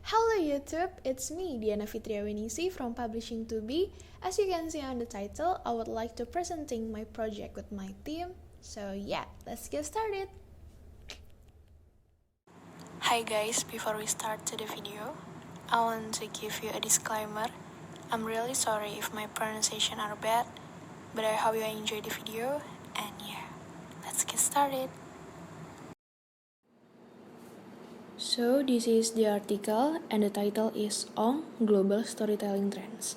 Hello YouTube, it's me, Fitria Winingsih from Publishing to Be. As you can see on the title, I would like to presenting my project with my team. So yeah, let's get started. Hi guys, before we start to the video, I want to give you a disclaimer. I'm really sorry if my pronunciation are bad, but I hope you enjoy the video, and yeah, let's get started. So this is the article and the title is on Global Storytelling Trends.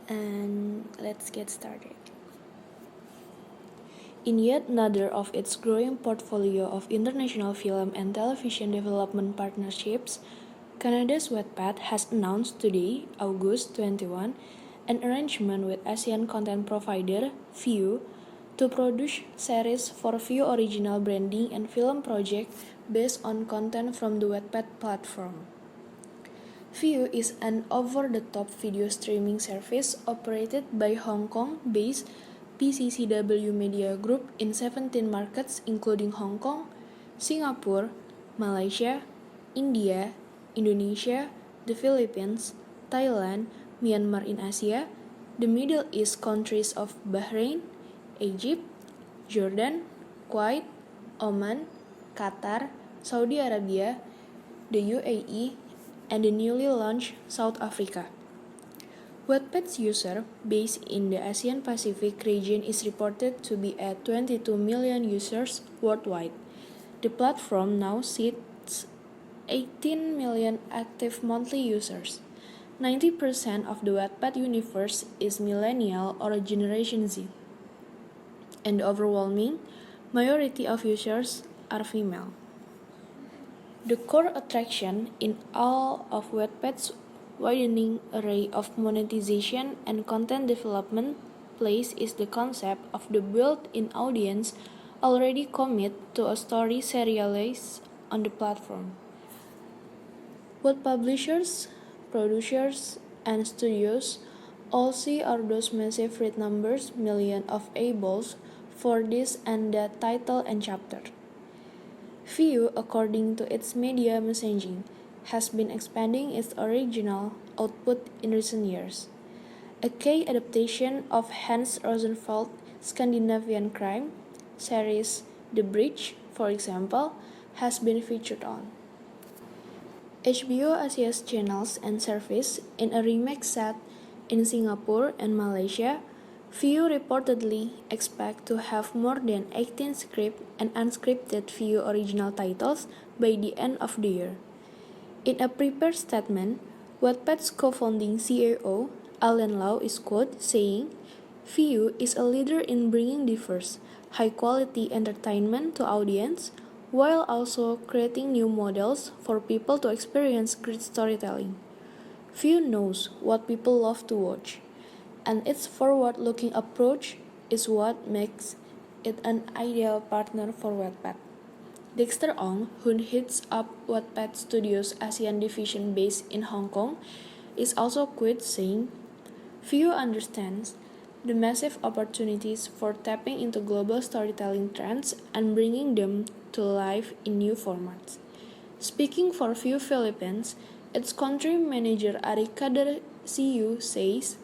And let's get started. In yet another of its growing portfolio of international film and television development partnerships, Canada's Wattpad has announced today, August 21, an arrangement with Asian content provider Viu to produce series for Viu original branding and film project based on content from the Wattpad platform. Viu is an over-the-top video streaming service operated by Hong Kong-based PCCW Media Group in 17 markets including Hong Kong, Singapore, Malaysia, India, Indonesia, the Philippines, Thailand, Myanmar in Asia, the Middle East countries of Bahrain, Egypt, Jordan, Kuwait, Oman, Qatar, Saudi Arabia, the UAE, and the newly launched South Africa. Wattpad's user base in the Asian Pacific region is reported to be at 22 million users worldwide. The platform now sits 18 million active monthly users. 90% of the Wattpad universe is millennial or Generation Z, and the overwhelming majority of users are female. The core attraction in all of Wattpad's widening array of monetization and content development place is the concept of the built-in audience already commit to a story serialized on the platform. What publishers, producers, and studios all see are those massive read numbers, millions of eyeballs for this and that title and chapter. Viu, according to its media messaging, has been expanding its original output in recent years. A key adaptation of Hans Rosenfeld's Scandinavian crime series The Bridge, for example, has been featured on HBO Asia's channels and service in a remake set in Singapore and Malaysia. Viu reportedly expect to have more than 18 script and unscripted Viu original titles by the end of the year. In a prepared statement, Wattpad's co-founding CEO, Alan Lau, is quoted saying, Viu is a leader in bringing diverse, high-quality entertainment to audience, while also creating new models for people to experience great storytelling. Viu knows what people love to watch, and its forward-looking approach is what makes it an ideal partner for Wattpad. Dexter Ong, who heads up Wattpad Studios' ASEAN division based in Hong Kong, is also quoted saying, Viu understands the massive opportunities for tapping into global storytelling trends and bringing them to life in new formats. Speaking for Viu Philippines, its country manager Ari Kader Siu says,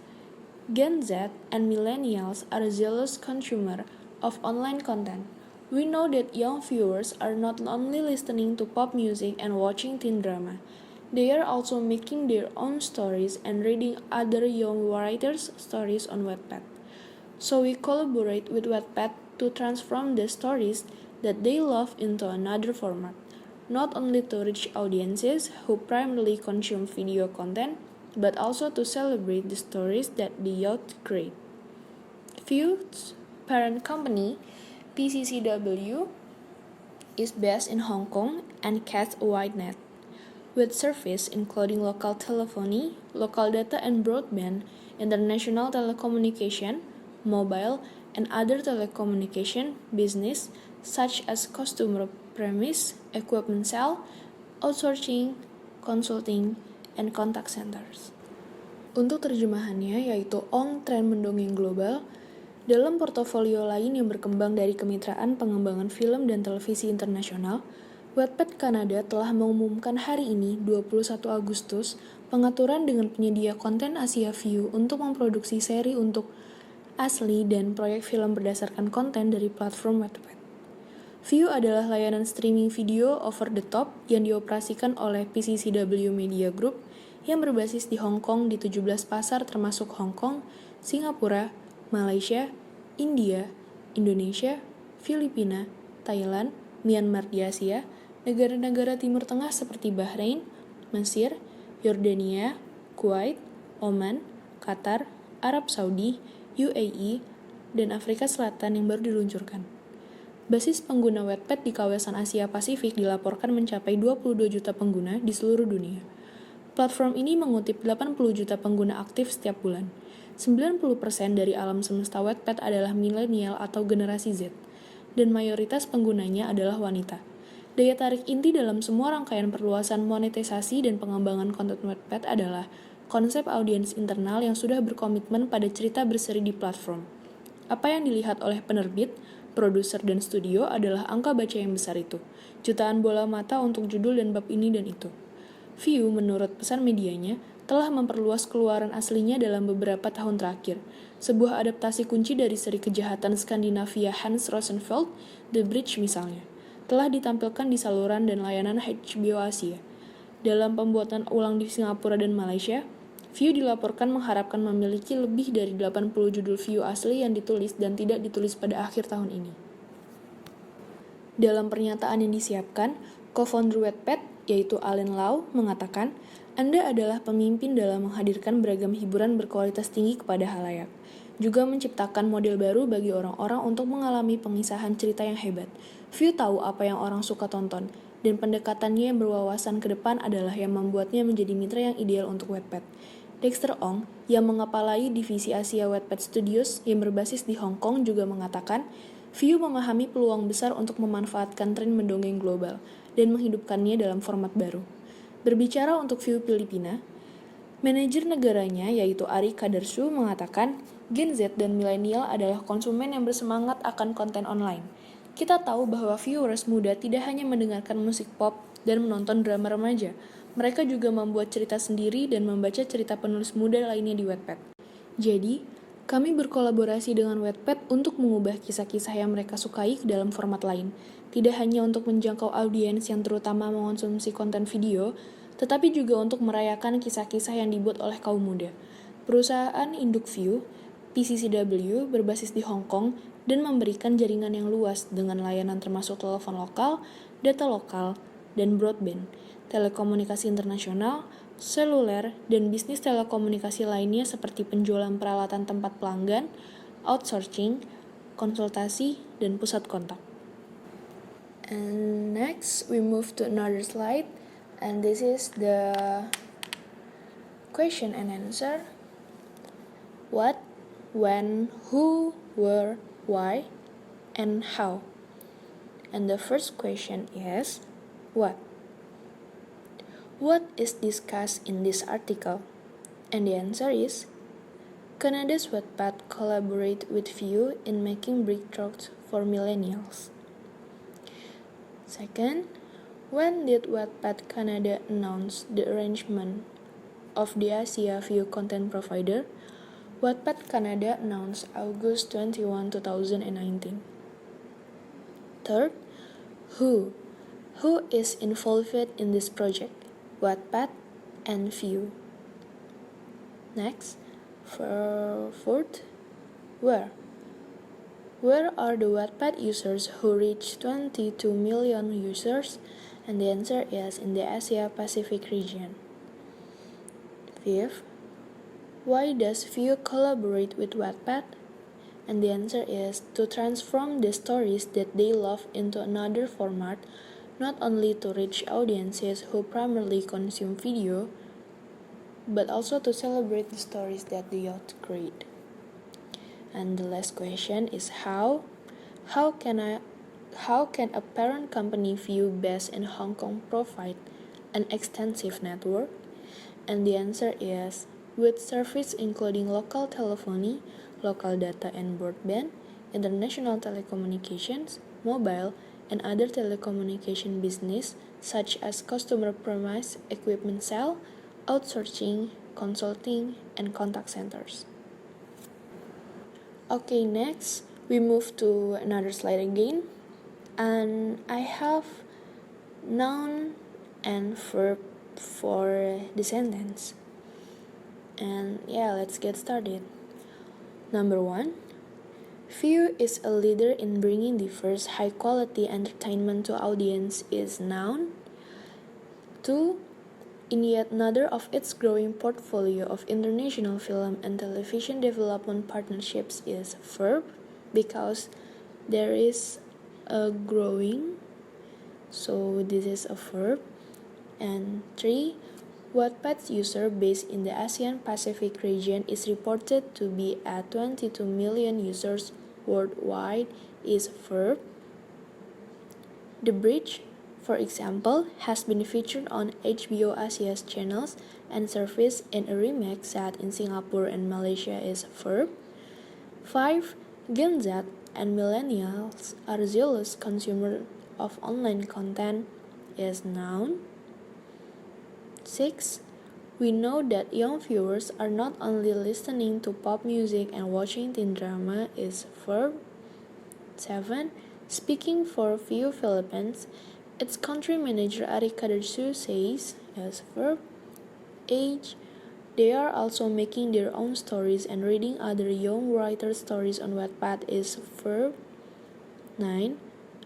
Gen Z and millennials are zealous consumers of online content. We know that young viewers are not only listening to pop music and watching teen drama, they are also making their own stories and reading other young writers' stories on Wattpad. So we collaborate with Wattpad to transform the stories that they love into another format, not only to reach audiences who primarily consume video content, but also to celebrate the stories that the youth create. Viu's parent company, PCCW, is based in Hong Kong and casts a wide net, with service including local telephony, local data and broadband, international telecommunication, mobile, and other telecommunication business such as customer premise, equipment sale, outsourcing, consulting, and contact centers. Untuk terjemahannya yaitu On Tren Mendongeng Global, dalam portofolio lain yang berkembang dari kemitraan pengembangan film dan televisi internasional, Wattpad Kanada telah mengumumkan hari ini, 21 Agustus, pengaturan dengan penyedia konten Asia View untuk memproduksi seri untuk asli dan proyek film berdasarkan konten dari platform Wattpad. View adalah layanan streaming video over the top yang dioperasikan oleh PCCW Media Group yang berbasis di Hong Kong di 17 pasar termasuk Hong Kong, Singapura, Malaysia, India, Indonesia, Filipina, Thailand, Myanmar di Asia, negara-negara Timur Tengah seperti Bahrain, Mesir, Yordania, Kuwait, Oman, Qatar, Arab Saudi, UAE, dan Afrika Selatan yang baru diluncurkan. Basis pengguna Wattpad di kawasan Asia Pasifik dilaporkan mencapai 22 juta pengguna di seluruh dunia. Platform ini mengutip 80 juta pengguna aktif setiap bulan. 90% dari alam semesta Wattpad adalah milenial atau generasi Z, dan mayoritas penggunanya adalah wanita. Daya tarik inti dalam semua rangkaian perluasan monetisasi dan pengembangan konten Wattpad adalah konsep audiens internal yang sudah berkomitmen pada cerita berseri di platform. Apa yang dilihat oleh penerbit, produser, dan studio adalah angka baca yang besar itu. Jutaan bola mata untuk judul dan bab ini dan itu. View, menurut pesan medianya, telah memperluas keluaran aslinya dalam beberapa tahun terakhir. Sebuah adaptasi kunci dari seri kejahatan Skandinavia Hans Rosenfeld, The Bridge misalnya, telah ditampilkan di saluran dan layanan HBO Asia. Dalam pembuatan ulang di Singapura dan Malaysia, View dilaporkan mengharapkan memiliki lebih dari 80 judul View asli yang ditulis dan tidak ditulis pada akhir tahun ini. Dalam pernyataan yang disiapkan, co-founder Wattpad, yaitu Alan Lau, mengatakan, Anda adalah pemimpin dalam menghadirkan beragam hiburan berkualitas tinggi kepada halayak, juga menciptakan model baru bagi orang-orang untuk mengalami pengisahan cerita yang hebat. View tahu apa yang orang suka tonton, dan pendekatannya yang berwawasan ke depan adalah yang membuatnya menjadi mitra yang ideal untuk Wattpad. Dexter Ong, yang mengepalai divisi Asia Wattpad Studios yang berbasis di Hong Kong juga mengatakan, View memahami peluang besar untuk memanfaatkan tren mendongeng global dan menghidupkannya dalam format baru. Berbicara untuk View Filipina, manajer negaranya yaitu Ari Kadarsu mengatakan, Gen Z dan milenial adalah konsumen yang bersemangat akan konten online. Kita tahu bahwa viewers muda tidak hanya mendengarkan musik pop dan menonton drama remaja, mereka juga membuat cerita sendiri dan membaca cerita penulis muda lainnya di Wattpad. Jadi, kami berkolaborasi dengan Wattpad untuk mengubah kisah-kisah yang mereka sukai ke dalam format lain, tidak hanya untuk menjangkau audiens yang terutama mengonsumsi konten video, tetapi juga untuk merayakan kisah-kisah yang dibuat oleh kaum muda. Perusahaan induk View, PCCW, berbasis di Hong Kong dan memberikan jaringan yang luas dengan layanan termasuk telepon lokal, data lokal, dan broadband, telekomunikasi internasional, seluler, dan bisnis telekomunikasi lainnya seperti penjualan peralatan tempat pelanggan, outsourcing, konsultasi, dan pusat kontak. And next, we move to another slide, and this is the question and answer. What, when, who, where, why, and how. And the first question is, what? What is discussed in this article? And the answer is, Canada's Wattpad collaborate with View in making breakthroughs for millennials. Second, when did Wattpad Canada announce the arrangement of the Asia View content provider? Wattpad Canada announced August 21, 2019. Third, who? Who is involved in this project? Wattpad and View. Next, fourth, where? Where are the Wattpad users who reach 22 million users? And the answer is in the Asia Pacific region. Fifth, why does View collaborate with Wattpad? And the answer is to transform the stories that they love into another format, not only to reach audiences who primarily consume video, but also to celebrate the stories that they ought to create. And the last question is how? How can a parent company View based in Hong Kong provide an extensive network? And the answer is with service including local telephony, local data and broadband, international telecommunications, mobile, and other telecommunication business, such as customer premise, equipment sale, outsourcing, consulting, and contact centers. Okay, next we move to another slide again, and I have noun and verb for the sentence. And yeah, let's get started. Number 1. View is a leader in bringing diverse, high-quality entertainment to audience is noun. 2. In yet another of its growing portfolio of international film and television development partnerships is verb, because there is a growing, so this is a verb. And 3. Wattpad's user base in the ASEAN Pacific region is reported to be at 22 million users worldwide is verb. The Bridge, for example, has been featured on HBO Asia's channels and service in a remake set in Singapore and Malaysia is verb. 5. Gen Z and millennials are zealous consumers of online content is noun. 6. We know that young viewers are not only listening to pop music and watching teen drama is verb. 7. Speaking for View Philippines, its country manager Ari Kadersu says as verb. 8. They are also making their own stories and reading other young writers' stories on Wattpad is verb. 9.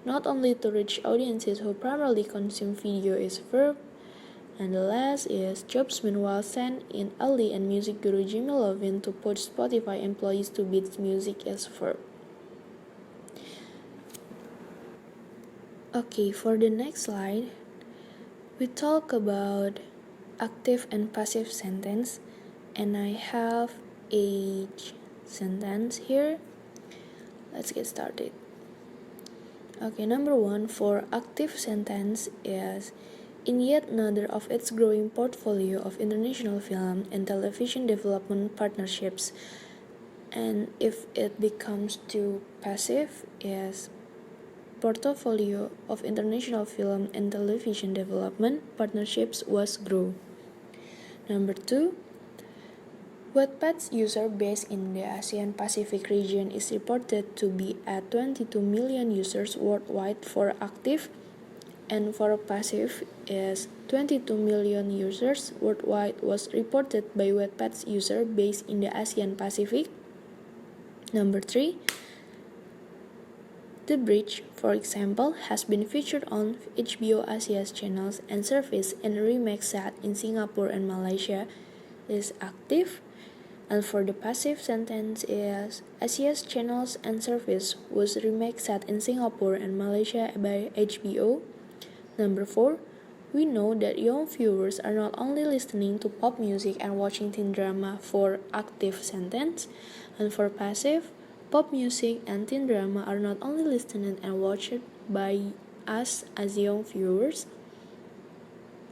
Not only to reach audiences who primarily consume video is verb. And the last is jobs meanwhile sent in Ali and music guru Jimmy Lovin to push Spotify employees to beat music as verb. Okay, for the next slide, we talk about active and passive sentence, and I have a sentence here. Let's get started. Okay, number 1 for active sentence is in yet another of its growing portfolio of international film and television development partnerships. And if it becomes too passive, is portfolio of international film and television development partnerships was grow. Number 2, Wattpad's user base in the ASEAN Pacific region is reported to be at 22 million users worldwide for active, and for passive is 22 million users worldwide was reported by Wattpad's user base in the ASEAN Pacific. Number 3, The Bridge, for example, has been featured on HBO Asia's channels and service in a remake set in Singapore and Malaysia is active. And for the passive sentence is Asia's channels and service was remake set in Singapore and Malaysia by HBO. Number 4, we know that young viewers are not only listening to pop music and watching teen drama for active sentence, and for passive, pop music and teen drama are not only listened and watched by us as young viewers.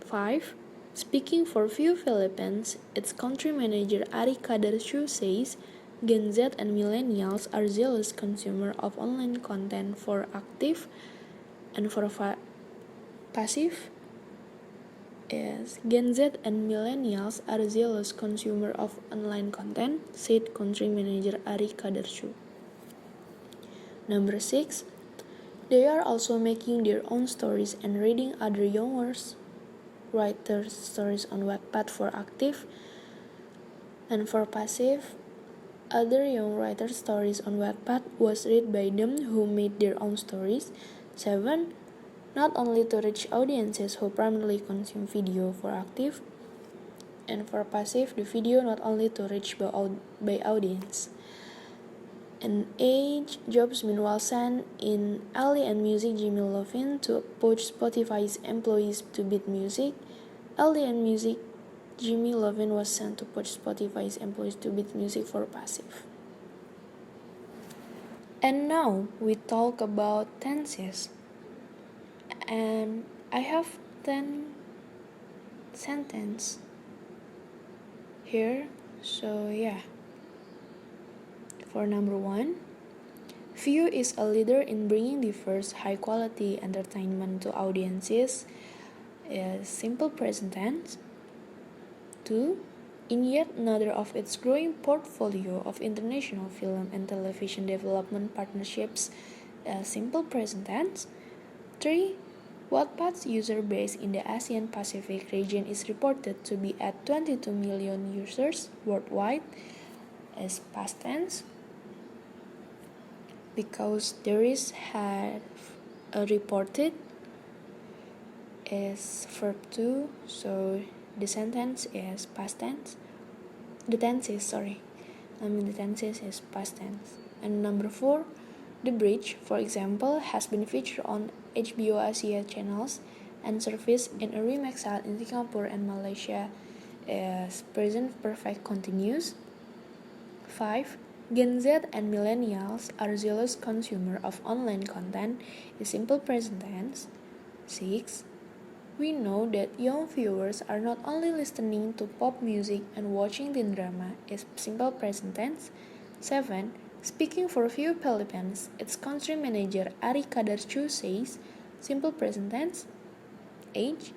5. Speaking for View Philippines, its country manager Ari Kadersu says Gen Z and millennials are zealous consumers of online content for active, and for passive is Gen Z and millennials are zealous consumers of online content, said country manager Ari Kadersu. Number 6, they are also making their own stories and reading other younger writers' stories on Wattpad for active, and for passive, other young writers' stories on Wattpad was read by them who made their own stories. 7. Not only to reach audiences who primarily consume video for active, and for passive, the video not only to reach by audience. And 8. Jobs meanwhile sent in Ali and music Jimmy Lovin to poach Spotify's employees to beat music. Ali and music Jimmy Lovin was sent to poach Spotify's employees to beat music for passive. And now we talk about tenses. And I have 10 sentences here, so yeah. For number 1, View is a leader in bringing diverse, high-quality entertainment to audiences. Simple present tense. 2. In yet another of its growing portfolio of international film and television development partnerships, simple present tense. 3. Wattpad's user base in the Asian Pacific region is reported to be at 22 million users worldwide, as past tense, because there is have a reported is verb 2, so the sentence is past tense. The tenses is past tense. And number 4, the bridge, for example, has been featured on HBO Asia channels and serviced in a remix style in Singapore and Malaysia. As present perfect continuous. 5. Gen Z and millennials are zealous consumers of online content is simple present tense. 6. We know that young viewers are not only listening to pop music and watching teen drama is simple present tense. 7. Speaking for View Philippines, its country manager Ari Kadarchu says, simple present tense. 8.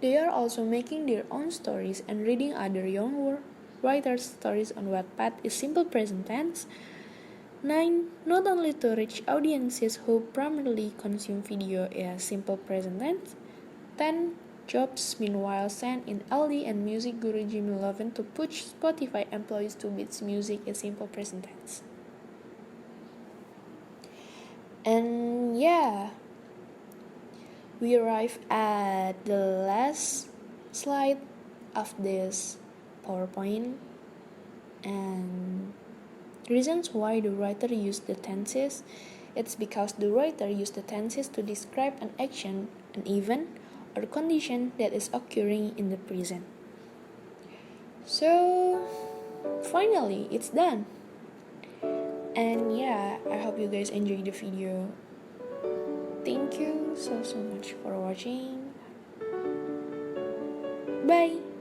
They are also making their own stories and reading other young writers' stories on Wattpad is simple present tense. 9. Not only to reach audiences who primarily consume video is simple present tense. 10. Jobs meanwhile sent in LD and music guru Jimmy Lovin to push Spotify employees to Beats Music is simple present tense. And yeah, we arrive at the last slide of this PowerPoint, and reasons why the writer used the tenses. It's because the writer used the tenses to describe an action, an event, or condition that is occurring in the present. So finally, it's done. And yeah, I hope you guys enjoyed the video. Thank you so much for watching. Bye.